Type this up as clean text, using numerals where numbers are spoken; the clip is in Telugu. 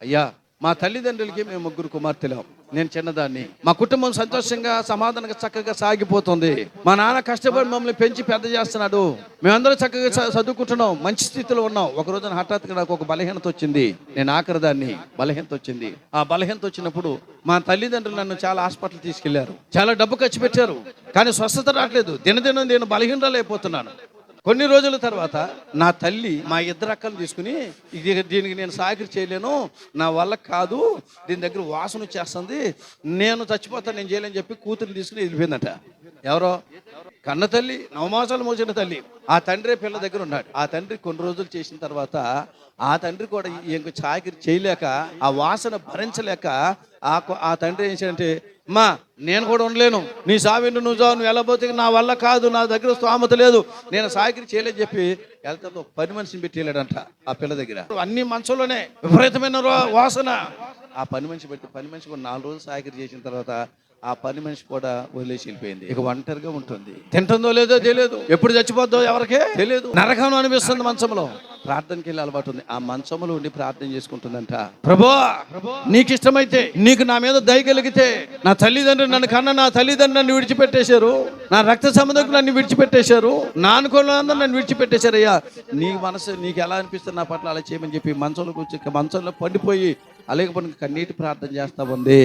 అయ్యా, మా తల్లిదండ్రులకి మేము 3 కుమార్తెలం, నేను చిన్నదాన్ని. మా కుటుంబం సంతోషంగా సమాధానంగా చక్కగా సాగిపోతుంది. మా నాన్న కష్టపడి మమ్మల్ని పెంచి పెద్ద చేస్తున్నాడు. మేమందరం చక్కగా చదువుకుంటున్నాం, మంచి స్థితిలో ఉన్నాం. ఒక రోజున హఠాత్తుగా నాకు ఒక బలహీనత వచ్చింది. నేను ఆఖరిదాన్ని, బలహీనత వచ్చింది. ఆ బలహీనత వచ్చినప్పుడు మా తల్లిదండ్రులు నన్ను చాలా హాస్పిటల్ తీసుకెళ్లారు. చాలా డబ్బు ఖర్చు పెట్టారు, కానీ స్వస్థత రావట్లేదు. దినదినం నేను బలహీనరాలైపోతున్నాను. కొన్ని రోజుల తర్వాత నా తల్లి మా 2 అక్కలు తీసుకుని, దీనికి నేను సాకిరి చేయలేను, నా వల్ల కాదు, దీని దగ్గర వాసన వచ్చేస్తుంది, నేను చచ్చిపోతాను, నేను చేయలేని చెప్పి కూతురు తీసుకుని వెళ్ళిపోయిందట. ఎవరో కన్న తల్లి, 9 మాసాలు మోసిన తల్లి. ఆ తండ్రి పిల్ల దగ్గర ఉన్నాడు. ఆ తండ్రి కొన్ని రోజులు చేసిన తర్వాత ఆ తండ్రి కూడా ఇంక చాకిరి చేయలేక, ఆ వాసన భరించలేక ఆ తండ్రి ఏం చేయాలంటే, అమ్మా నేను కూడా ఉండలేను, నీ సావిండు నువ్వు చావు, నువ్వు వెళ్ళబోతే నా వల్ల కాదు, నా దగ్గర స్తోమత లేదు, నేను సాకిరి చేయలేదని చెప్పి వెళ్తాతో 10 మనిషిని పెట్టి వెళ్ళాడంట ఆ పిల్ల దగ్గర. అన్ని మంచంలోనే విపరీతమైన వాసన. ఆ 10 మనిషి పెట్టి 10 మనిషి కూడా 4 రోజులు సాకిరి చేసిన తర్వాత ఆ 10 మనిషి కూడా వదిలేసి వెళ్ళిపోయింది. ఇక ఒంటరిగా ఉంటుంది. తింటుందో లేదో తెలియదు, ఎప్పుడు చచ్చిపోద్దో ఎవరికే తెలియదు. నరకం అనిపిస్తుంది మంచంలో. ప్రార్థనకి వెళ్ళి అలవాటు ఉంది. ఆ మంచంలో ఉండి ప్రార్థన చేసుకుంటుందంట. ప్రభువా, నీకు ఇష్టమైతే, నీకు నా మీద దయ కలిగితే, నా తల్లిదండ్రులు నన్ను కన్న నా తల్లిదండ్రులు నన్ను విడిచిపెట్టేశారు, నా రక్త సంబంధం నన్ను విడిచిపెట్టేశారు, నా అనుకూలందరూ నన్ను విడిచిపెట్టేశారు. అయ్యా, నీ మనసు నీకు ఎలా అనిపిస్తుంది నా పట్ల అలా చేయమని చెప్పి మంచంలో కూర్చొని మంచంలో పండిపోయి అలేకపోయిన కన్నీటి ప్రార్థన చేస్తా ఉంది.